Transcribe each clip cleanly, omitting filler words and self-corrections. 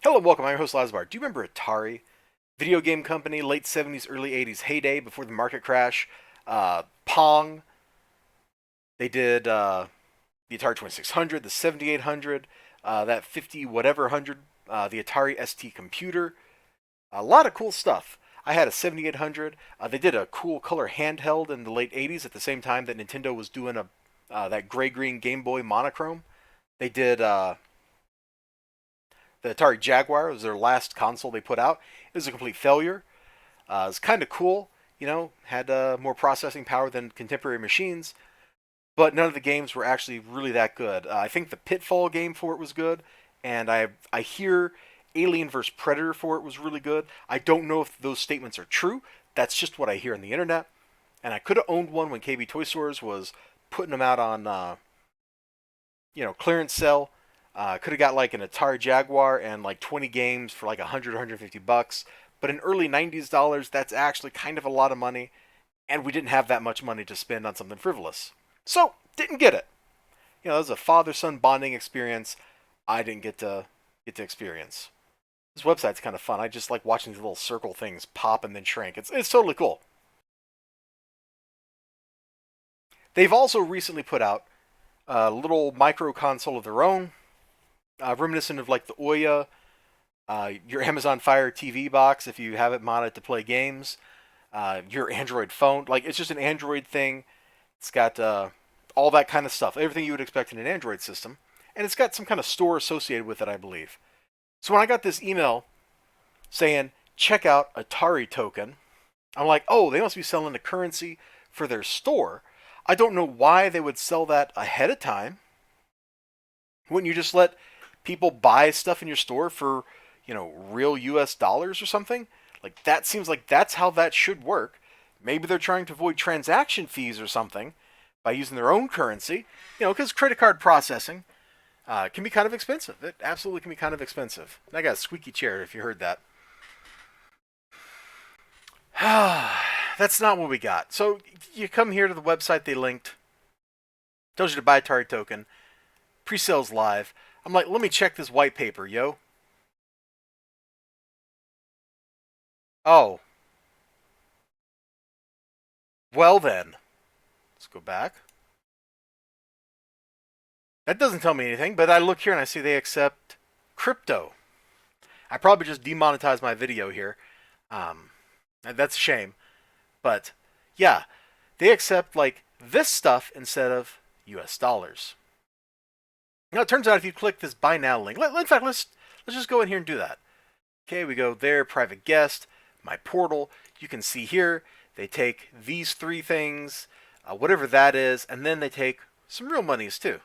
Hello, welcome. I'm your host, elizibar. Do you remember Atari? Video game company, late 70s, early 80s heyday before the market crash. Pong. They did the Atari 2600, the 7800, that 50 whatever hundred, the Atari ST computer. A lot of cool stuff. I had a 7800. They did a cool color handheld in the late 80s at the same time that Nintendo was doing that gray-green Game Boy monochrome. They did the Atari Jaguar. It was their last console they put out. It was a complete failure. It was kind of cool, had more processing power than contemporary machines, but none of the games were actually really that good. I think the Pitfall game for it was good, and I hear Alien vs Predator for it was really good. I don't know if those statements are true. That's just what I hear on the internet. And I could have owned one when KB Toy Stores was putting them out on clearance sale. Could have got like an Atari Jaguar and like 20 games for like 100, 150 bucks. But in early 90s dollars, that's actually kind of a lot of money, and we didn't have that much money to spend on something frivolous. So, didn't get it. It was a father-son bonding experience I didn't get to experience. This website's kind of fun. I just like watching these little circle things pop and then shrink. It's totally cool. They've also recently put out a little micro console of their own, reminiscent of like the Ouya, your Amazon Fire TV box if you have it modded to play games, your Android phone. Like it's just an Android thing. It's got all that kind of stuff, everything you would expect in an Android system, and it's got some kind of store associated with it, I believe. So when I got this email saying check out Atari Token, I'm like, oh, they must be selling the currency for their store. I don't know why they would sell that ahead of time. Wouldn't you just let people buy stuff in your store for, real US dollars or something? Like that seems like that's how that should work. Maybe they're trying to avoid transaction fees or something by using their own currency, because credit card processing can be kind of expensive. It absolutely can be kind of expensive. I got a squeaky chair if you heard that. That's not what we got. So you come here to the website they linked, tells you to buy Atari Token, pre-sales live. I'm like, let me check this white paper, yo. Oh, well then. Let's go back. That doesn't tell me anything, but I look here and I see they accept crypto. I probably just demonetized my video here. That's a shame. But yeah, they accept like this stuff instead of US dollars. Now it turns out if you click this buy now link, in fact, let's just go in here and do that. Okay, we go there, private guest, my portal. You can see here they take these three things, whatever that is, and then they take some real monies too.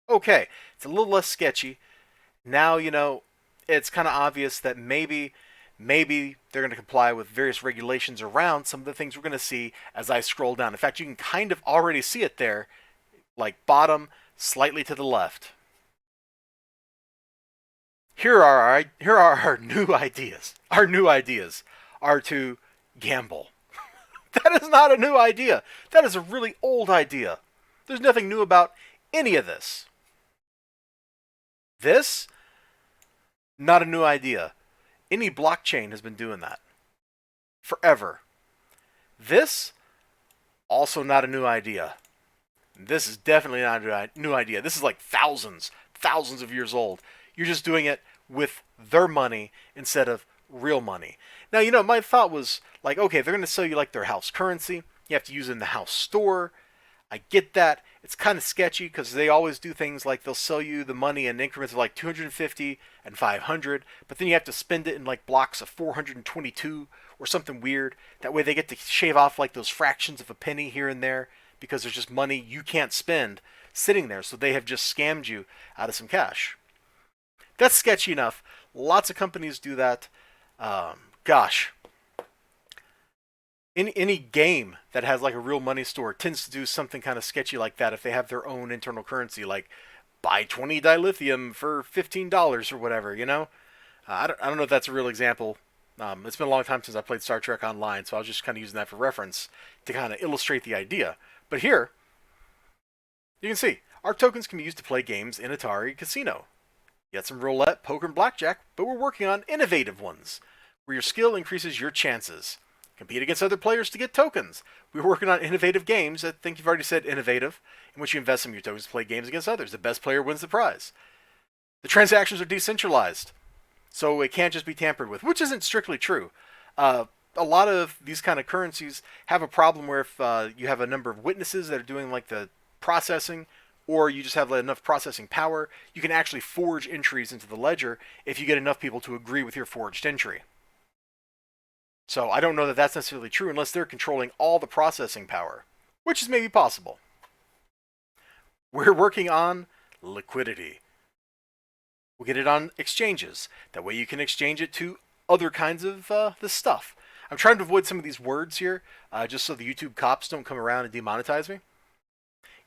Okay, it's a little less sketchy. Now it's kind of obvious that maybe they're going to comply with various regulations around some of the things we're going to see as I scroll down. In fact, you can kind of already see it there, like bottom, slightly to the left. Here are our new ideas. Our new ideas are to gamble. That is not a new idea. That is a really old idea. There's nothing new about any of this. This, not a new idea. Any blockchain has been doing that forever. This, also not a new idea. This is definitely not a new idea. This is like thousands of years old. You're just doing it with their money instead of real money. Now, my thought was like, okay, they're going to sell you like their house currency. You have to use it in the house store. I get that. It's kind of sketchy because they always do things like they'll sell you the money in increments of like 250 and 500, but then you have to spend it in like blocks of 422 or something weird. That way they get to shave off like those fractions of a penny here and there because there's just money you can't spend sitting there. So they have just scammed you out of some cash. That's sketchy enough. Lots of companies do that. Gosh, any game that has like a real money store tends to do something kind of sketchy like that if they have their own internal currency, like buy 20 dilithium for $15 or whatever. I don't know if that's a real example. It's been a long time since I played Star Trek Online, so I was just kind of using that for reference to kind of illustrate the idea. But here, you can see our tokens can be used to play games in Atari Casino. You got some roulette, poker, and blackjack, but we're working on innovative ones, where your skill increases your chances. Compete against other players to get tokens. We're working on innovative games. I think you've already said innovative, in which you invest some of your tokens to play games against others. The best player wins the prize. The transactions are decentralized, so it can't just be tampered with, which isn't strictly true. A lot of these kind of currencies have a problem where if you have a number of witnesses that are doing like the processing, or you just have enough processing power, you can actually forge entries into the ledger if you get enough people to agree with your forged entry. So I don't know that that's necessarily true unless they're controlling all the processing power, which is maybe possible. We're working on liquidity. We'll get it on exchanges. That way you can exchange it to other kinds of this stuff. I'm trying to avoid some of these words here, just so the YouTube cops don't come around and demonetize me.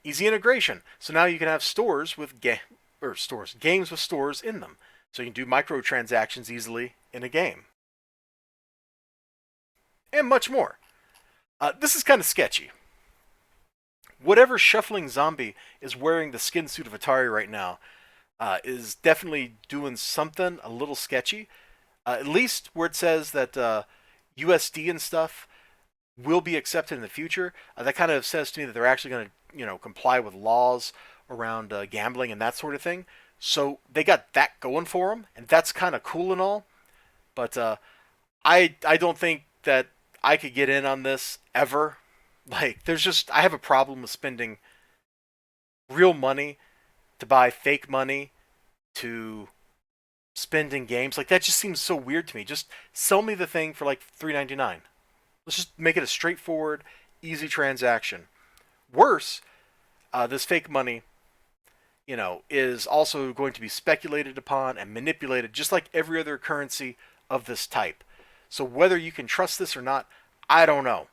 Easy integration. So now you can have stores with games with stores in them. So you can do microtransactions easily in a game. And much more. This is kind of sketchy. Whatever shuffling zombie is wearing the skin suit of Atari right now is definitely doing something a little sketchy. At least where it says that USD and stuff will be accepted in the future. That kind of says to me that they're actually going to, comply with laws around gambling and that sort of thing. So they got that going for them, and that's kind of cool and all. But I don't think that I could get in on this ever. Like, I have a problem with spending real money to buy fake money to spend in games. Like, that just seems so weird to me. Just sell me the thing for like $3.99. Let's just make it a straightforward, easy transaction. Worse, this fake money, is also going to be speculated upon and manipulated just like every other currency of this type. So whether you can trust this or not, I don't know.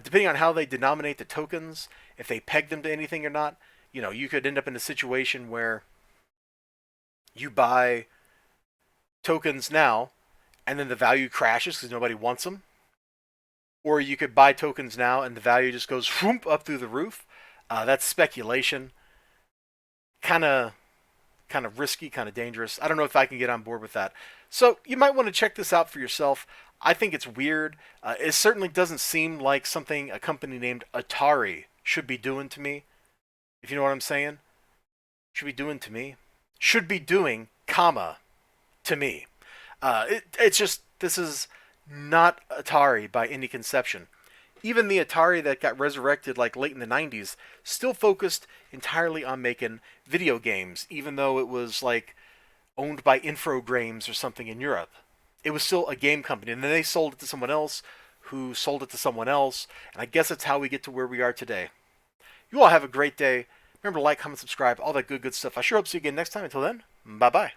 Depending on how they denominate the tokens, if they peg them to anything or not, you could end up in a situation where you buy tokens now and then the value crashes because nobody wants them. Or you could buy tokens now and the value just goes whoop up through the roof. That's speculation. Kind of risky, kind of dangerous. I don't know if I can get on board with that. So you might want to check this out for yourself. I think it's weird. It certainly doesn't seem like something a company named Atari should be doing to me. If you know what I'm saying. Should be doing to me. Should be doing, comma, to me. It's just, this is not Atari by any conception. Even the Atari that got resurrected like late in the 90s still focused entirely on making video games, even though it was like owned by Infogrames or something in Europe. It was still a game company, and then they sold it to someone else who sold it to someone else, and I guess that's how we get to where we are today. You all have a great day. Remember to like, comment, subscribe, all that good stuff. I sure hope to see you again next time. Until then, bye-bye.